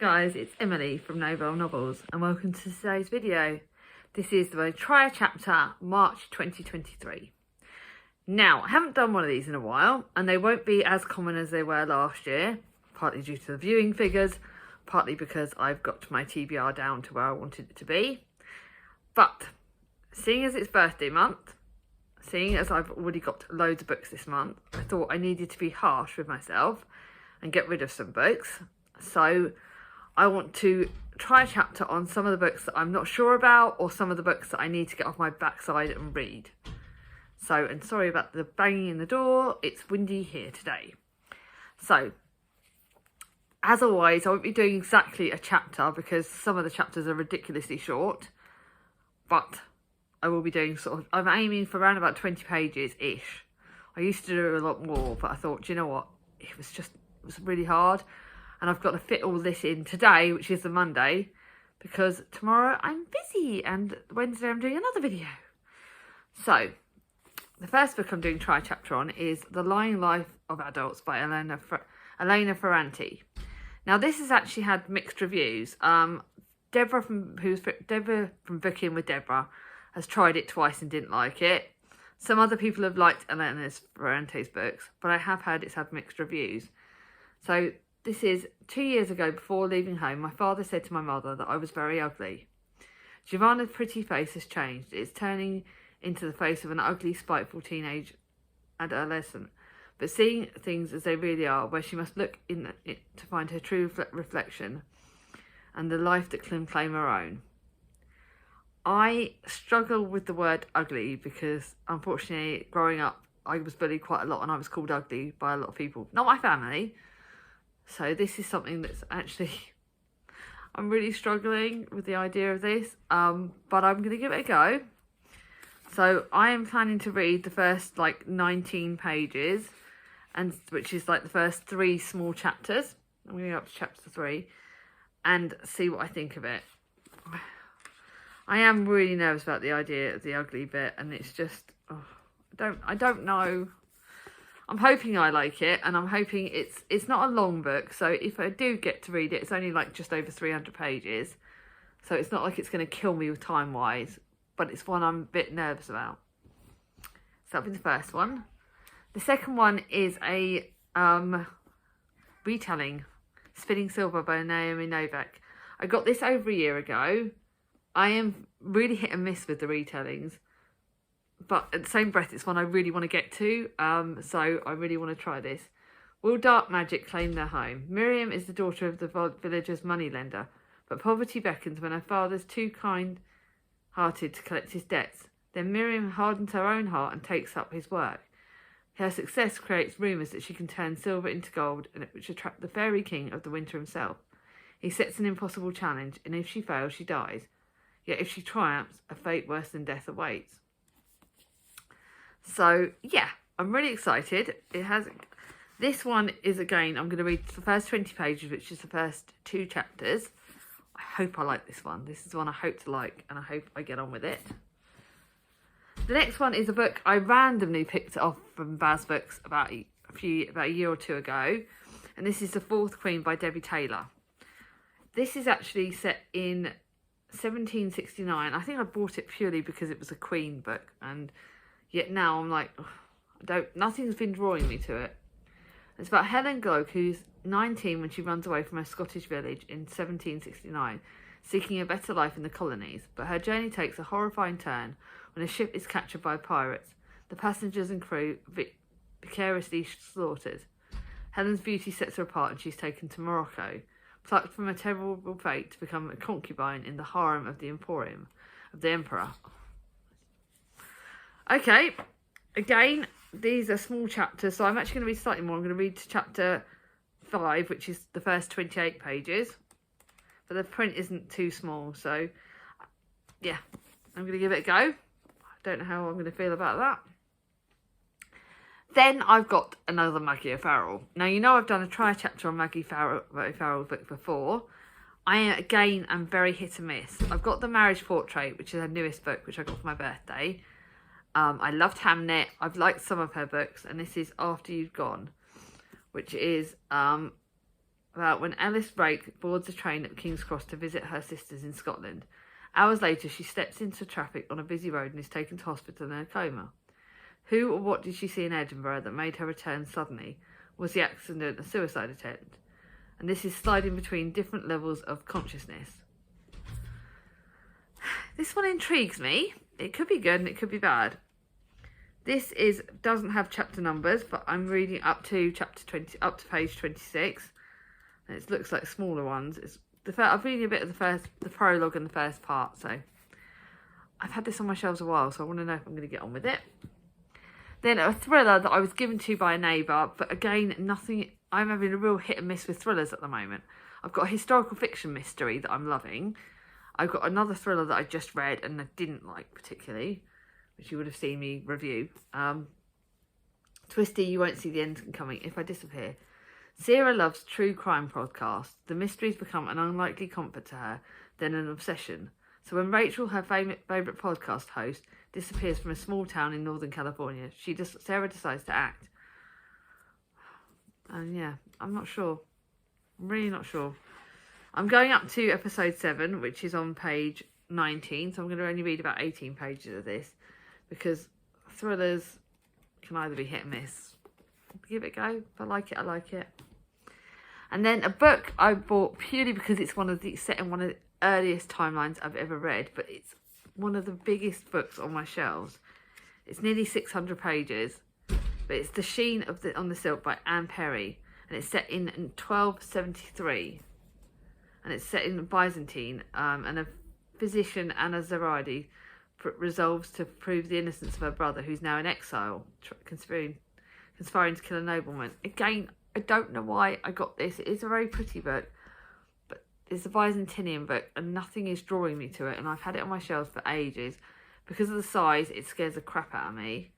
Guys, it's Emily from Novel Novels and welcome to today's video. This is the Try a Chapter, March 2023. Now, I haven't done one of these in a while and they won't be as common as they were last year, partly due to the viewing figures, partly because I've got my TBR down to where I wanted it to be. But, seeing as it's birthday month, seeing as I've already got loads of books this month, I thought I needed to be harsh with myself and get rid of some books. So, I want to try a chapter on some of the books that I'm not sure about or some of the books that I need to get off my backside and read. So, and sorry about the banging in the door, it's windy here today. So, as always, I won't be doing exactly a chapter because some of the chapters are ridiculously short. But I will be doing I'm aiming for around about 20 pages-ish. I used to do a lot more, but I thought, do you know what? It was really hard. And I've got to fit all this in today, which is the Monday, because tomorrow I'm busy and Wednesday I'm doing another video. So, the first book I'm doing Try a Chapter on is The Lying Life of Adults by Elena Ferrante. Now, this has actually had mixed reviews. Deborah from Booking with Deborah has tried it twice and didn't like it. Some other people have liked Elena Ferrante's books, but I have heard it's had mixed reviews. So, this is 2 years ago. Before leaving home, my father said to my mother that I was very ugly. Giovanna's pretty face has changed. It's turning into the face of an ugly, spiteful teenage adolescent, but seeing things as they really are, where she must look in it to find her true reflection and the life that can claim her own. I struggle with the word ugly because, unfortunately, growing up, I was bullied quite a lot and I was called ugly by a lot of people. Not my family. So this is something that's actually, I'm really struggling with the idea of this, but I'm going to give it a go. So I am planning to read the first 19 pages, and which is the first 3 small chapters. I'm going to go up to chapter 3 and see what I think of it. I am really nervous about the idea of the ugly bit, and it's just, I don't know. I'm hoping I like it, and I'm hoping it's not a long book, so if I do get to read it, it's only just over 300 pages. So it's not like it's going to kill me with time-wise, but it's one I'm a bit nervous about. So that'll be the first one. The second one is a retelling, Spinning Silver by Naomi Novik. I got this over a year ago. I am really hit and miss with the retellings. But at the same breath, it's one I really want to get to, so I really want to try this. Will dark magic claim their home? Miriam is the daughter of the villager's moneylender, but poverty beckons when her father's too kind-hearted to collect his debts. Then Miriam hardens her own heart and takes up his work. Her success creates rumours that she can turn silver into gold, which attract the fairy king of the winter himself. He sets an impossible challenge, and if she fails, she dies. Yet if she triumphs, a fate worse than death awaits. So, yeah, I'm really excited. This one is, again, I'm going to read the first 20 pages, which is the first 2 chapters. I hope I like this one. This is one I hope to like, and I hope I get on with it. The next one is a book I randomly picked off from Baz Books about a year or 2 ago, and this is The Fourth Queen by Debbie Taylor. This is actually set in 1769. I think I bought it purely because it was a Queen book, and yet now I'm like, nothing's been drawing me to it. It's about Helen Gloak, who's 19 when she runs away from her Scottish village in 1769, seeking a better life in the colonies. But her journey takes a horrifying turn when a ship is captured by pirates. The passengers and crew vicariously slaughtered. Helen's beauty sets her apart and she's taken to Morocco, plucked from a terrible fate to become a concubine in the harem of the Emporium of the Emperor. Okay, again, these are small chapters, so I'm actually going to read slightly more. I'm going to read to chapter 5, which is the first 28 pages. But the print isn't too small, so yeah, I'm going to give it a go. I don't know how I'm going to feel about that. Then I've got another Maggie O'Farrell. Now, you know I've done a try chapter on Maggie O'Farrell's book before. I, again, am very hit and miss. I've got The Marriage Portrait, which is her newest book, which I got for my birthday. I loved Hamnet. I've liked some of her books, and this is After You've Gone, which is about when Alice Brake boards a train at King's Cross to visit her sisters in Scotland. Hours later, she steps into traffic on a busy road and is taken to hospital in a coma. Who or what did she see in Edinburgh that made her return suddenly? Was the accident a suicide attempt? And this is sliding between different levels of consciousness. This one intrigues me. It could be good and it could be bad. This doesn't have chapter numbers, but I'm reading up to chapter 20, up to page 26. And it looks like smaller ones. I'm reading a bit of the prologue and the first part, so I've had this on my shelves a while, so I want to know if I'm going to get on with it. Then a thriller that I was given to by a neighbour, but again, nothing. I'm having a real hit and miss with thrillers at the moment. I've got a historical fiction mystery that I'm loving. I've got another thriller that I just read and I didn't like particularly, which you would have seen me review. Twisty, you won't see the end coming if I disappear. Sarah loves true crime podcasts. The mysteries become an unlikely comfort to her, then an obsession. So when Rachel, her favourite podcast host, disappears from a small town in Northern California, Sarah decides to act. And yeah, I'm not sure. I'm really not sure. I'm going up to episode 7, which is on page 19, so I'm going to only read about 18 pages of this, because thrillers can either be hit and miss. Give it a go. If I like it, I like it. And then a book I bought purely because it's set in one of the earliest timelines I've ever read, but it's one of the biggest books on my shelves. It's nearly 600 pages, but it's The Sheen on the Silk by Anne Perry, and it's set in 1273, and it's set in Byzantine, and a physician, Anna Zaradi, resolves to prove the innocence of her brother, who's now in exile, conspiring to kill a nobleman. Again, I don't know why I got this. It is a very pretty book, but it's a Byzantinian book and nothing is drawing me to it, and I've had it on my shelves for ages. Because of the size, it scares the crap out of me.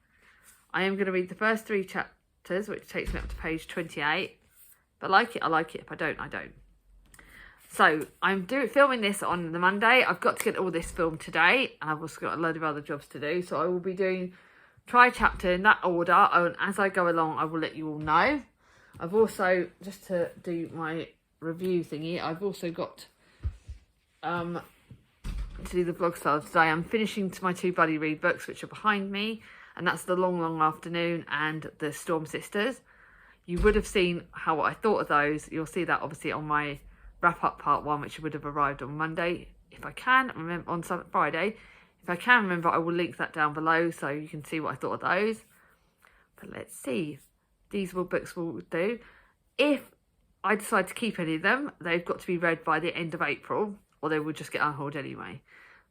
I am going to read the first 3 chapters, which takes me up to page 28. If I like it, I like it. If I don't, I don't. So I'm filming this on the Monday. I've got to get all this filmed today, and I've also got a load of other jobs to do. So I will be doing try chapter in that order, and as I go along, I will let you all know. I've also, just to do my review thingy, I've also got to do the vlog style today. I'm finishing my 2 buddy read books, which are behind me, and that's The Long, Long Afternoon and The Storm Sisters. You would have seen how I thought of those. You'll see that obviously on my wrap up part 1, which would have arrived on Monday. If I can remember, on Friday. If I can remember, I will link that down below so you can see what I thought of those. But let's see. These books will do. If I decide to keep any of them, they've got to be read by the end of April, or they will just get unhauled anyway.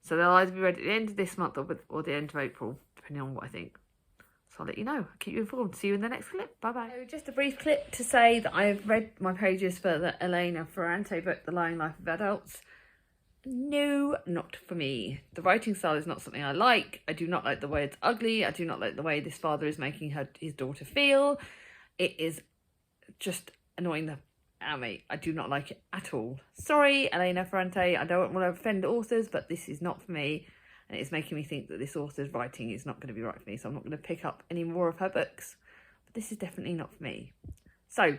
So they'll either be read at the end of this month or the end of April, depending on what I think. So I'll let you know. I'll keep you informed. See you in the next clip. Bye-bye. So just a brief clip to say that I have read my pages for the Elena Ferrante book, The Lying Life of Adults. No, not for me. The writing style is not something I like. I do not like the way it's ugly. I do not like the way this father is making his daughter feel. It is just annoying the out of me. I do not like it at all. Sorry, Elena Ferrante. I don't want to offend authors, but this is not for me. And it's making me think that this author's writing is not going to be right for me. So I'm not going to pick up any more of her books. But this is definitely not for me. So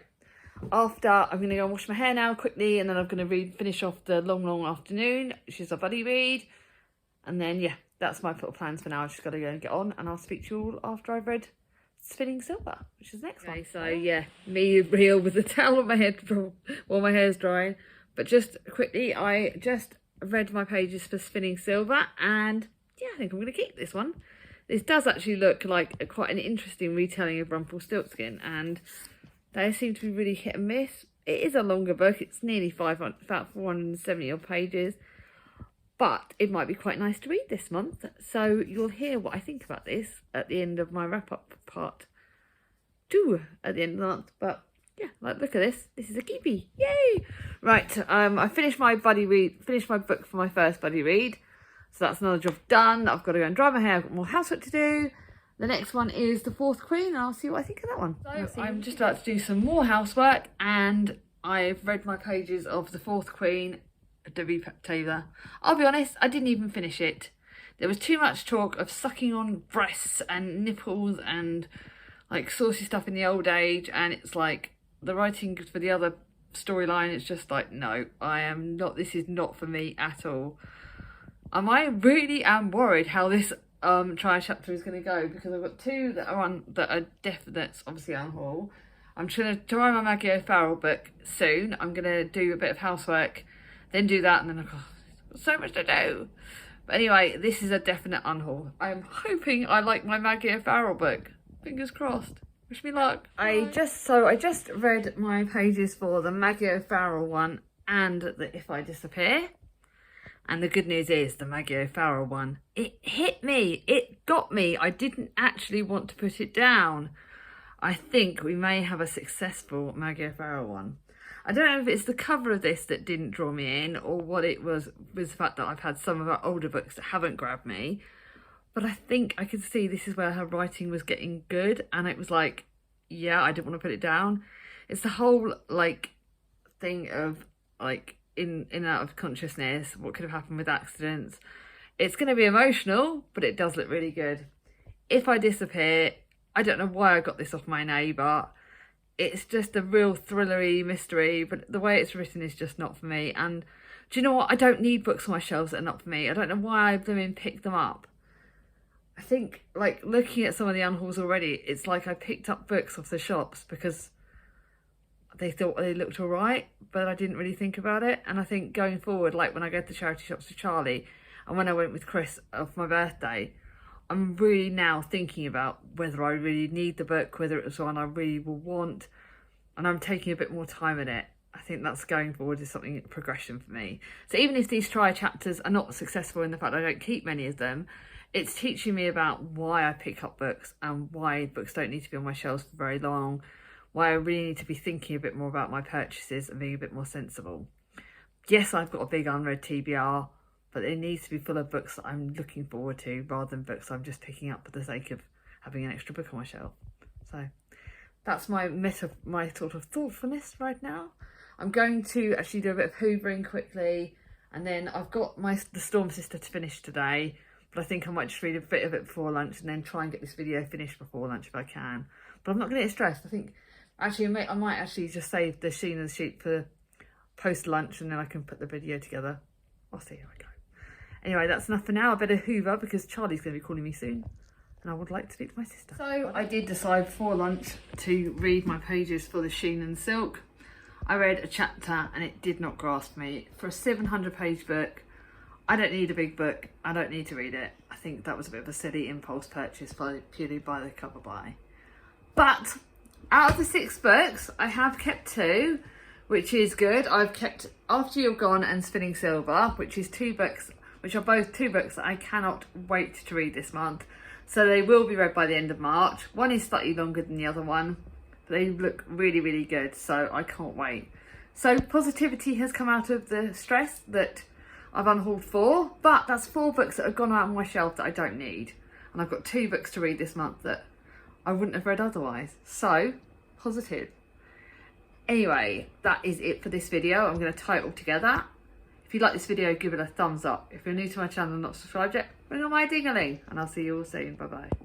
after, I'm going to go and wash my hair now quickly. And then I'm going to finish off The Long, Long Afternoon, which is a buddy read. And then, yeah, that's my little plans for now. I've just got to go and get on. And I'll speak to you all after I've read Spinning Silver, which is the next one. So yeah, me real with the towel on my head while my hair's drying. But just quickly, I just read my pages for Spinning Silver, and yeah, I think I'm going to keep this one. This does actually look like quite an interesting retelling of Rumpelstiltskin, and they seem to be really hit and miss. It is a longer book. It's nearly about 470 odd pages, but it might be quite nice to read this month. So you'll hear what I think about this at the end of my wrap-up part 2 at the end of the month. But yeah, like, look at this. This is a keepy. Yay! Right, I finished my book for my first buddy read. So that's another job done. I've got to go and dry my hair. I've got more housework to do. The next one is The Fourth Queen, and I'll see what I think of that one. So I'm just about to do some more housework, and I've read my pages of The Fourth Queen, Debbie Taylor. I'll be honest, I didn't even finish it. There was too much talk of sucking on breasts and nipples and like saucy stuff in the old age, and it's like the writing for the other storyline. It's just like, no, I am not, this is not for me at all. And I really am worried how this trial chapter is going to go, because I've got two that are definite, obviously unhaul. I'm trying to try my Maggie O'Farrell book soon. I'm going to do a bit of housework, then do that, and then I've got so much to do. But anyway, this is a definite unhaul. I'm hoping I like my Maggie O'Farrell book. Fingers crossed. Wish me luck. I just read my pages for the Maggie O'Farrell one and the If I Disappear. And the good news is the Maggie O'Farrell one, it hit me. It got me. I didn't actually want to put it down. I think we may have a successful Maggie O'Farrell one. I don't know if it's the cover of this that didn't draw me in, or what it was the fact that I've had some of her older books that haven't grabbed me. But I think I could see this is where her writing was getting good, and it was like, yeah, I didn't want to put it down. It's the whole like thing of like in and out of consciousness, what could have happened with accidents. It's going to be emotional, but it does look really good. If I Disappear, I don't know why I got this off my neighbour. It's just a real thrillery mystery, but the way it's written is just not for me. And do you know what? I don't need books on my shelves that are not for me. I don't know why I picked them up. I think, like, looking at some of the unhauls already, it's like I picked up books off the shops because they thought they looked all right, but I didn't really think about it. And I think going forward, like when I go to the charity shops with Charlie, and when I went with Chris for my birthday, I'm really now thinking about whether I really need the book, whether it's one I really will want, and I'm taking a bit more time in it. I think that's going forward is something, progression for me. So even if these try chapters are not successful in the fact I don't keep many of them, it's teaching me about why I pick up books and why books don't need to be on my shelves for very long, why I really need to be thinking a bit more about my purchases and being a bit more sensible. Yes, I've got a big unread TBR, but it needs to be full of books that I'm looking forward to rather than books I'm just picking up for the sake of having an extra book on my shelf. So that's my sort of thoughtfulness right now. I'm going to actually do a bit of hoovering quickly, and then I've got the Storm Sister to finish today, but I think I might just read a bit of it before lunch and then try and get this video finished before lunch if I can. But I'm not going to get stressed. I think actually I might actually just save the Sheen and the Sheep for post lunch, and then I can put the video together. I'll see how I go. Anyway, that's enough for now. I better hoover because Charlie's going to be calling me soon, and I would like to speak to my sister. So I did decide before lunch to read my pages for the Sheen and Silk. I read a chapter and it did not grasp me. For a 700 page book, I don't need a big book. I don't need to read it. I think that was a bit of a silly impulse purchase purely by the cover buy. But out of the 6 books, I have kept 2, which is good. I've kept After You're Gone and Spinning Silver, which are both 2 books that I cannot wait to read this month. So they will be read by the end of March. One is slightly longer than the other one, but they look really, really good. So I can't wait. So positivity has come out of the stress that I've unhauled 4, but that's 4 books that have gone out on my shelf that I don't need. And I've got 2 books to read this month that I wouldn't have read otherwise. So positive. Anyway, that is it for this video. I'm going to tie it all together. If you like this video, give it a thumbs up. If you're new to my channel and not subscribed yet, ring on my ding-a-ling, and I'll see you all soon. Bye bye.